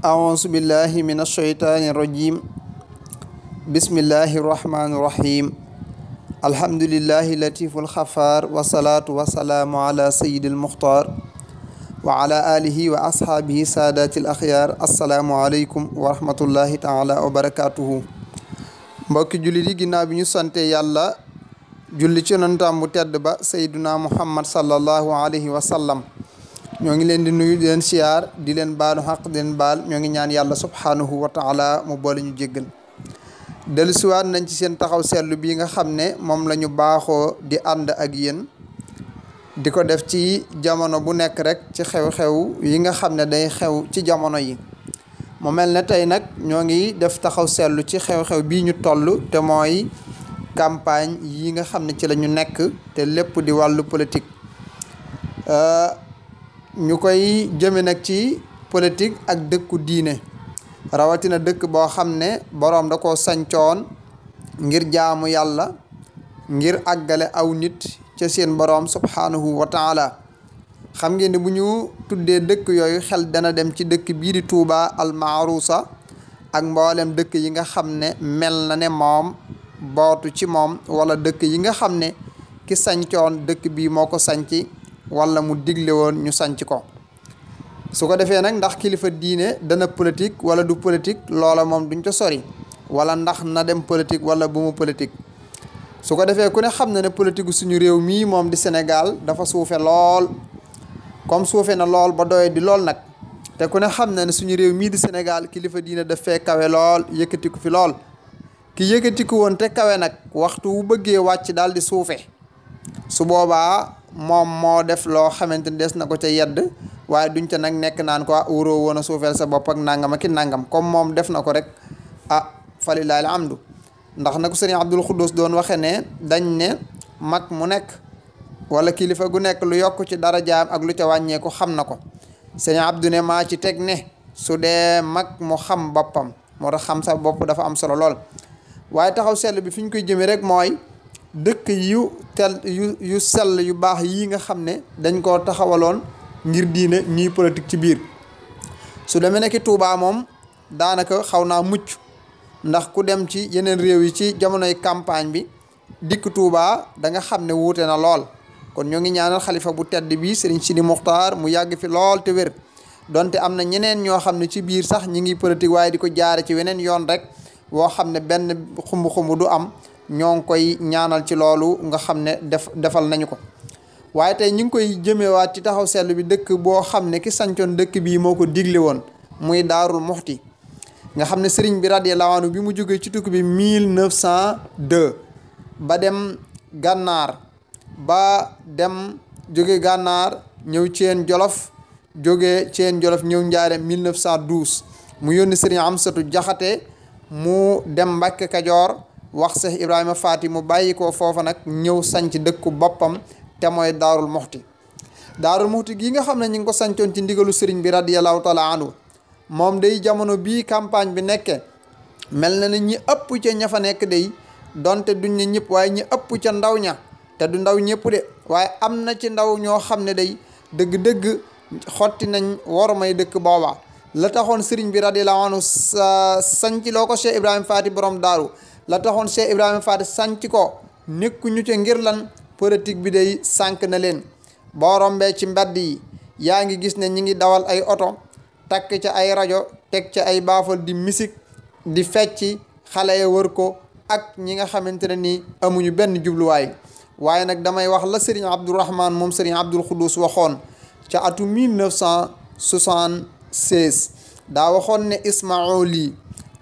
أعوذ بالله من الشيطان الرجيم بسم الله الرحمن الرحيم الحمد لله لطيف الخفار والصلاة والسلام على سيد المختار وعلى آله وأصحابه سادات الأخيار السلام عليكم ورحمة الله تعالى وبركاته mbokki jullit yi ginnaaw bi ñu sante yàlla julli ci yonentam bu tedd ba sayyiduna muhammad sallallahu alayhi wa sallam ñoo ngi leen di nuyu di leen siyaar di leen baalu xaq di leen baal ñoo ngi ñaan yàlla subhaanahu wa taala mu boole ñu jéggal dellusiwaat nañ ci seen taxaw seetlu bii nga xam ne moom la ñu baaxoo di ànd ak yéen di ko def ci jamono bu nekk rek ci xew-xew yi nga xam ne day xew ci jamono yi mu mel ne tey nag ñoo ngi def taxaw seetlu ci xew-xew bii ñu toll te mooy campagne yi nga xam ne ci la ñu nekk te lépp di wàllu politique ñu koy jëme nag ci politique ak dëkku diine rawatina dëkk boo xam ne boroom da koo sancoon ngir jaamu yàlla ngir àggale aw nit ca seen boroom subhaanahu wa taala xam ngeen ne bu ñu tuddee dëkk yooyu xel dana dem ci dëkk bii di Touba almaarusa ak mboolem dëkk yi nga xam ne mel na ne moom bootu ci moom wala dëkk yi nga xam ne ki sancoon dëkk bii moo ko sanci wala mu digle woon ñu sanc ko su ko defee nag ndax kilifa diine dana politique wala du politique loola moom duñ ko sori wala ndax na dem politique wala bu mu politique su ko defee ku ne xam na ne politique gu suñu réew mii moom di Sénégal dafa suufe lool comme suufe na lool ba doye di lool nag te ku ne xam na ne suñu réew mii di Sénégal kilifa diine daf fee kawe lool yëkkatiku fi lool ki yëkkatiku woon te kawe nag waxtu wu bëggee wàcc daal di suufe su boobaa moom moo def loo xamante ni des na ko ca yedd waaye duñ ca nag nekk naan ko wóoroo woon a suufeel sa bopp ak nangam ak i nangam comme moom def na ko rek falillaahi alhamdu ndax na ko sëriñ Abdul Xuddus doon waxe ne dañ ne mag mu nekk wala kilifa gu nekk lu yokk ci darajaam ak lu ca wàññeeku xam na ko sëriñ Abdu ne maa ci teg ne su dee mag mu xam boppam moo tax xam sa bopp dafa am solo lool waaye taxaw seetlu bi fi ñu koy jëmee rek mooy dëkk yu sell yu baax yii nga xam ne dañ koo taxawaloon ngir diine ñuy politique ci biir su demee nekk Touba moom daanaka xaw naa mucc ndax ku dem ci yeneen réew yi ci jamonoy campagne bi dikk Touba da nga xam ne wuute na lool kon ñoo ngi ñaanal xalifa bu tedd bi Serigne Sidi Muxtaar mu yàgg fi lool te wér donte am na ñeneen ñoo xam ne ci biir sax ñi ngi politique waaye di ko jaare ci weneen yoon rek woo xam ne benn xumb-xumb du am ñoo ngi koy ñaanal ci loolu nga xam ne defal nañu ko waaye tey ñu ngi koy jëmewaat ci taxaw seetlu bi dëkk boo xam ne ki sancoon dëkk bii moo ko digle woon muy Daarul Muxti nga xam ne sëriñ bi radiyallaahu anhu bi mu jógee ci tukki bi 1902 ba dem gànnaar ba dem jóge gànnaar ñëw Ceen Jolof jóge Ceen Jolof ñëw Njaaréem 1912 mu yónni sëriñ Amsatu Jaxate mu dem Mbàkke Kajoor wax Seex Ibrahima Faati mu bàyyi ko foofa nag ñëw sanc dëkku boppam te mooy Daarul Muxti gii nga xam ne ñu ngi ko sancoon ci ndigalu sëriñ bi radiyallaahu taala anhu moom day jamono bii campagne bi nekke mel na ne ñi ëpp ca ña fa nekk day donte duñ ne ñëpp waaye ñi ëpp ca ndaw ña te du ndaw ñëpp de waaye am na ci ndaw ñoo xam ne day dëgg-dëgg xotti nañ wormay dëkk booba la taxoon sëriñ bi radiyallaahu anhu sanc loo ko Cheikh Ibrahima Faati borom daaru la taxoon Cheikh Ibrahima Faati sanc ko nekkuñu ca ngir lan politique bi day sànq na leen boo rombee ci mbedd yi yaa ngi gis ne ñi ngi dawal ay oto takk ca ay rajo teg ca ay baafal di musique di fecci xale ya wër ko ak ñi nga xamante ne nii amuñu benn jubluwaay waaye nag damay wax la Serigne Abdourahman moom Serigne Abdul Xuddus waxoon ca atu 1976 daa waxoon ne isma'u lii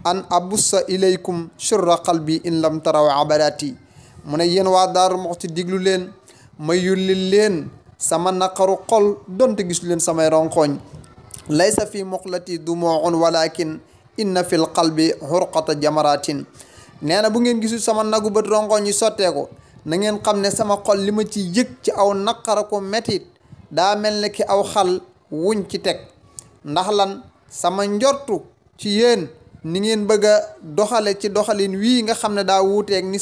an abussa ilaykum shurra qalbi in lam taraw abadati mu ne yéen waa Daaru Muxti diglu leen ma yullil leen sama naqaru xol donte gisu leen samay ronkoñ laysa fi muqlati dumuun walakin inna fil qalbi hurqata jamaratin nee na bu ngeen gisul sama nagu bët ronkoñ yi sotteeku na ngeen xam ne sama xol li ma ci yëg ci aw naqara ko metit daa mel ne ki aw xal wuñ ci teg ndax lan sama njortu ci yéen ni ngeen bëgg a doxale ci doxalin wii nga xam ne daa wuuteeg ni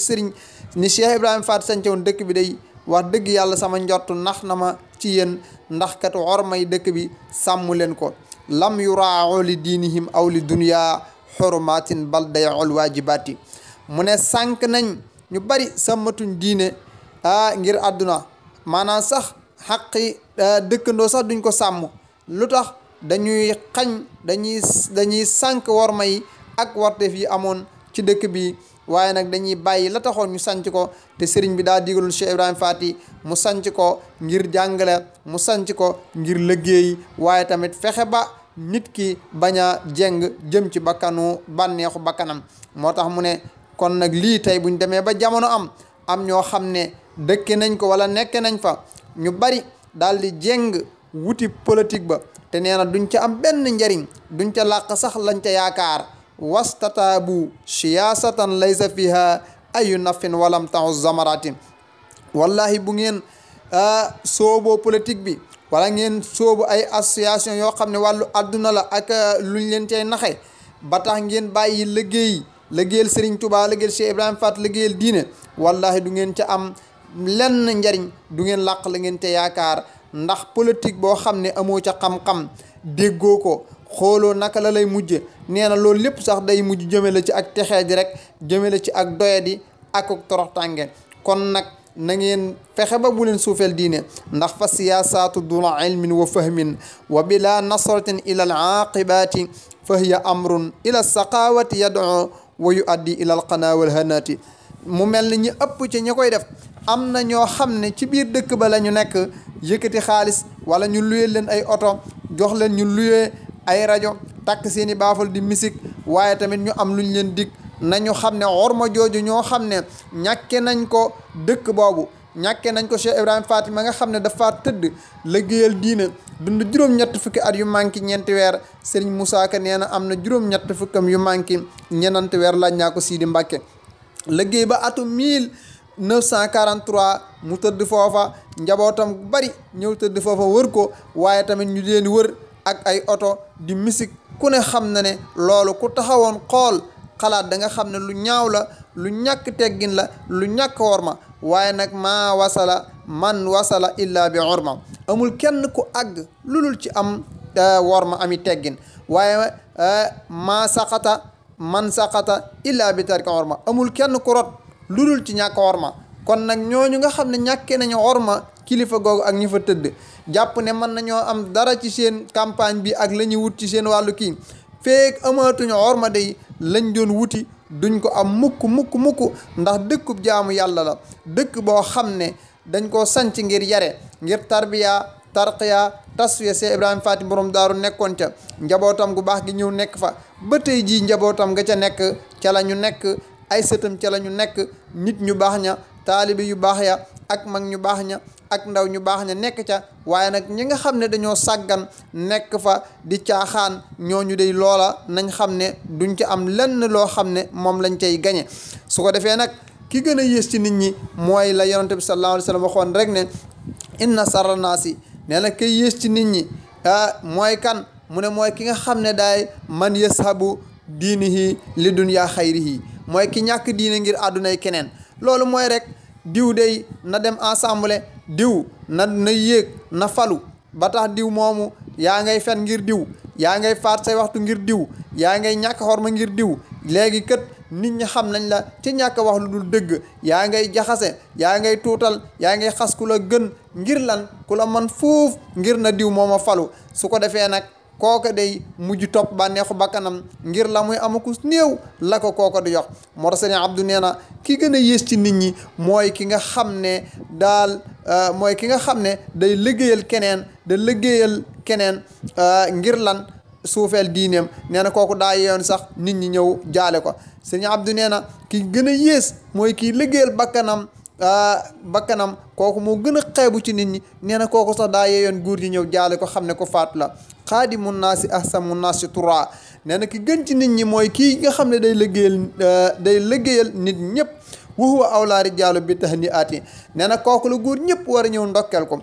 Cheikh Ibrahima Faati sancoon dëkk bi day wax dëgg yàlla sama njortu nax na ma ci yéen ndax kat wormay dëkk bi sàmm leen ko lam yuraau li diinihim aw li dunya xurumatin bal dayaul waajibaati mu ne sànq nañ ñu bari sàmmatuñ diine ngir àdduna maanaam sax xaqi dëkkandoo sax duñ ko sàmm lu tax dañuy xañ dañuy sànq worma yi ak warteef yi amoon ci dëkk bi waaye nag dañuy bàyyi la taxoon ñu sanc ko te sëriñ bi daa digaloon Cheikh Ibrahima Fati mu sanc ko ngir jàngale mu sanc ko ngir liggéey waaye tamit fexe ba nit ki bañ a jeng jëm ci bànneexu bakkanam moo tax mu ne kon nag lii tey buñ demee ba jamono am ñoo xam ne dëkke nañ ko wala nekke nañ fa ñu bari daal di jeng wuti politique ba te nee na duñ ca am benn njariñ duñ ca làq sax lañ ca yaakaar wastataabu siyaasatan laysa fiha ayu nafin walam taxu zamaratin wallahi bu ngeen sooboo politique bi wala ngeen soobu ay association yoo xam ne wàllu adduna la ak luñ leen cay naxe ba tax ngeen bàyyi liggéeyal Serigne Touba liggéeyal Cheikh Ibrahima Fat liggéeyal diine wallahi du ngeen ca am lenn njariñ du ngeen làq la ngeen ca yaakaar ndax politique boo xam ne amoo ca xam-xam déggoo ko xooloo naka la lay mujje nee na loolu lépp sax day mujj jëmale ci ak texee di rek jëmale ci ak doyadi ak toroxtànge kon nag na ngeen fexe ba bu leen suufeel diine ndax fa siyaasaatu duna ilmin wa fahmin wa bila nasratin ila al aqibati fa hiya amrun ila saqawati yad'u wa yuaddi ila al qana wal hanati mu mel ni ñi ëpp ci ñi koy def am na ñoo xam ne ci biir dëkk ba la ñu nekk yëkkati xaalis wala ñu luyee leen ay oto jox leen ñu luyee ay rajo takk seeni baafal di misik waaye tamit ñu am luñ leen dig nañu xam ne orma jooju ñoo xam ne ñàkke nañ ko dëkk boobu ñàkke nañ ko Cheikh Ibrahima Fati ma nga xam ne dafa tëdd liggéeyal diina dund juróom-ñett fukki at yu manqué ñeenti weer Serigne Moussa Ka nee na am na juróom-ñett fukkam yu manqué ñenanti weer laaj naa ko Sidi Mbacke liggéey ba atum 1943 mu tëdd foofa njabootam bari ñëw tëdd foofa wër ko waaye tamit ñu leen wër ak ay oto di misik ku ne xam na ne loolu ku taxawoon xool xalaat da nga xam ne lu ñaaw la lu ñàkk teggin la lu ñàkk worma waaye nag maa wasala man wasala illa bi orma amul kenn ku àgg lu dul ci am worma ami teggin waaye maa saqata man saqata illa bi tarki orma amul kenn ku rot lu dul ci ñàkk worma kon nag ñooñu nga xam ne ñàkkee nañu worma kilifa googu ak ñi fa tëdd jàpp ne mën nañoo am dara ci seen campagne bi ak la ñuy wut ci seen wàllu kii feek amaatuñu orma day lañ doon wuti duñ ko am mukk ndax dëkkub jaamu yàlla la dëkk boo xam ne dañ koo sanc ngir yare ngir tarbiya tarqiya tasfiya Cheikh Ibrahima Fati borom daaru nekkoon ca njabootam gu baax gi ñëw nekk fa ba tey jii njabootam nga ca nekk ca la ñu nekk ay sëtam ca la ñu nekk nit ñu baax ña taalibe yu baax ya ak mag ñu baax ña ak ndaw ñu baax ña nekk ca waaye nag ñi nga xam ne dañoo sàggan nekk fa di caaxaan ñooñu day loola nañ xam ne duñ ca am lenn loo xam ne moom lañ cay gañe su ko defee nag ki gën a yées ci nit ñi mooy la yonent bi sallallahu alayhi wa sallam waxoon rek ne inna sarra naasi nee na kay yées ci nit ñi mooy kan mu ne mooy ki nga xam ne daay man yashabu diinihi li dunya xayrihi mooy ki ñàkk diine ngir àddunay keneen loolu mooy rek diw day na dem ensemble diw na yéeg na falu ba tax diw moomu yaa ngay fen ngir diw yaa ngay faat say waxtu ngir diw yaa ngay ñàkk xorma ngir diw léegi kët nit ñi xam nañ la ci ñàkk wax lu dul dëgg yaa ngay jaxase yaa ngay tuutal yaa ngay xas ku la gën ngir lan ku la man fuuf ngir na diw mooma falu su ko defee nag kooka day mujj topp bànneexu bakkanam ngir la muy amakus néew la ko kooka di jox moo tax Sëriñ Abdou nee na ki gën a yées ci nit ñi mooy ki nga xam ne daal mooy ki nga xam ne day liggéeyal keneen ngir lan suufeel diineem nee na kooku daa yeyoon sax nit ñi ñëw jaale ko Sëriñ Abdou nee na ki gën a yées mooy kii liggéeyal bakkanam kooku moo gën a xeebu ci nit ñi nee na kooku sax daa yeyoon góor ñi ñëw jaale ko xam ne ko faatu la xaadimu naasi ahsamu naasi tura nee na ki gën ci nit ñi mooy kii nga xam ne day liggéeyal nit ñëpp wa huwa awlaa rijaalu bi tahniati nee na kooku la góor ñëpp war a ñëw ndokkel ko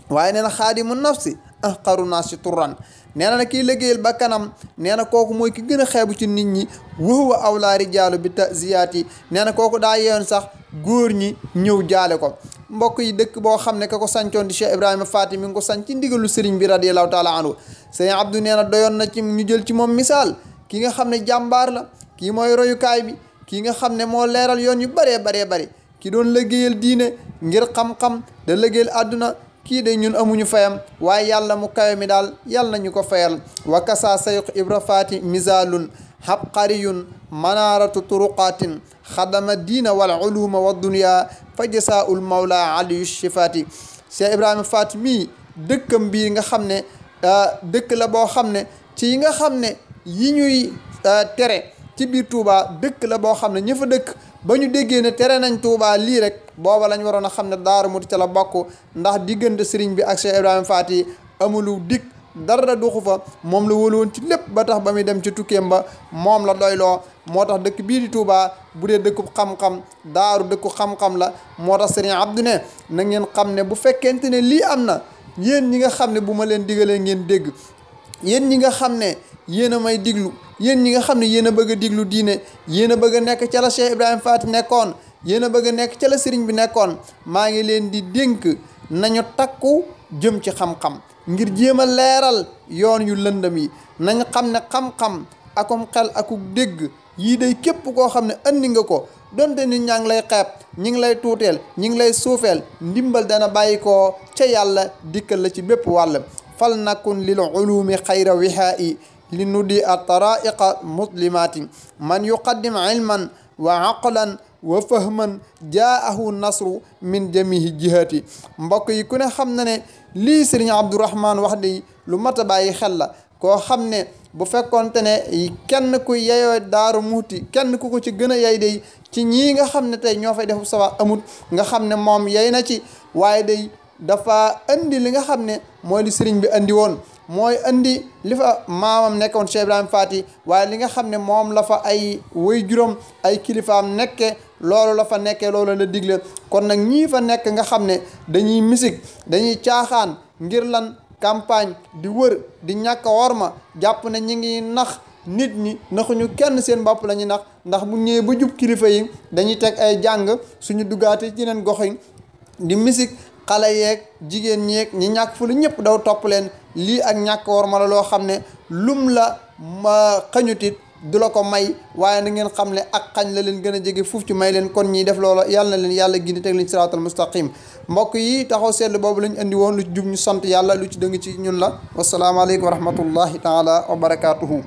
waaye nee na xaadimu nafsi ahqaru naasi turan nee na kii liggéeyal bakkanam nee na kooku mooy ki gën a xeebu ci nit ñi wa huwa awlaa rijaalu bi taziyaati nee na kooku daa yeyoon sax góor ñi ñëw jaale ko. mbokk yi dëkk boo xam ne ka ko sancoon di Cheikh Ibrahima Faty mi ngi ko sanc ci ndigalu sëriñ bi radiyallahu taala anhu. sëriñ Abdou nee na doyoon na ci ñu jël ci moom misaal ki nga xam ne jàmbaar la, kii mooy royukaay bi, kii nga xam ne moo leeral yoon yu bëree ki doon liggéeyal diine ngir xam-xam da liggéeyal àdduna. kii de ñun amuñu fayam, waaye yàlla mu kawe mi daal yàlla nañu ko fayal. wa kasa sayq Ibra Faty misaalun habqariyun manaaratu turuqatin xadama diina wal uluma wa dunya fa jasaul mawla aliyu shifaati. Cheikh Ibrahima Faty mii dëkkam bii nga xam ne dëkk la boo xam ne ci yi nga xam ne yi ñuy tere ci biir Touba dëkk la boo xam ne ña fa dëkk ba ñu déggee ne tere nañ Touba lii rek booba lañ waroon a xam ne Daaru Muti ca la bokk, ndax diggante sëriñ bi ak Cheikh Ibrahima Faty amulu dik dara duxu fa, moom la wóolu woon ci lépp ba tax ba muy dem ci tukkeem ba moom la doyloo. moo tax dëkk bii di Touba bu dee dëkku xam-xam daaru dëkku xam-xam la. moo tax sëriñ Abdou ne na ngeen xam ne bu fekkente ne lii am na, yéen ñi nga xam ne bu ma leen digalee ngeen dégg, yéen ñi nga xam ne yéen a may diglu, yéen ñi nga xam ne yéen a bëgg a diglu diine, yéen a bëgg a nekk ca la Cheikh Ibrahima Faty nekkoon, yéen a bëgg a nekk ca la sëriñ bi nekkoon, maa ngi leen di dénk nañu takku jëm ci xam-xam ngir jéem a leeral yoon yu lëndëm yi. nañ xam ne xam-xam akum xel akuk dégg yii day képp koo xam ne andi nga ko, donte nit ñaa ngi lay xeeb, ñi ngi lay tuuteel, ñi ngi lay suufeel, ndimbal dana bàyyi koo ca yàlla dikkal la ci bépp wàll. fal nakun lil ulumi xayra wihaa'i li nudi a taraiqa muslimaati man yuqaddim ilman wa aqlan wa fahman jaahu nasru min jamihi jihati. mbokk yi ku ne xam na ne lii sëriñ Abdourahman wax de lu mat a bàyyi xel la. koo xam ne bu fekkoonte ne kenn ku yeyoo Daaru Muti kenn ku ko ci gën a yey day ci ñii nga xam ne tey ñoo fay def sawa amut, nga xam ne moom yey na ci, waaye day dafa andi li nga xam ne mooy li sëriñ bi andi woon, mooy andi li fa maamam nekkoon Cheikh Ibrahima Faty, waaye li nga xam ne moom la fa ay way juróom ay kilifaam nekke loolu la fa nekkee, loolu la digle. kon nag ñii fa nekk nga xam ne dañuy misik dañuy caaxaan ngir lan campagne di wër di ñàkk worma, jàpp ne ñi ngi nax nit ñi, naxuñu kenn, seen bopp la ñuy nax. ndax bu ñëwee ba jub kilifa yi dañuy teg ay jàng suñu duggaate ci yeneen gox yi di misik, xale yeeg jigéen ñeeg ñi ñàkk fu lu ñëpp daw topp leen. lii ak ñàkk worma la loo xam ne lum la ma xañutit du la ko may, waaye na ngeen xam ne ak xañ la leen gën a jege fuuf ci may leen. kon ñiy def loola yàlla na leen yàlla gindi teg leen ci siraatal mustaqim. mbokk yi taxaw seetlu boobu lañ andi woon, lu ci jub ñu sant yàlla, lu ci dëng ci ñun la. wasalaamaaleykum wa rahmatullahi taala wa barakaatuhu.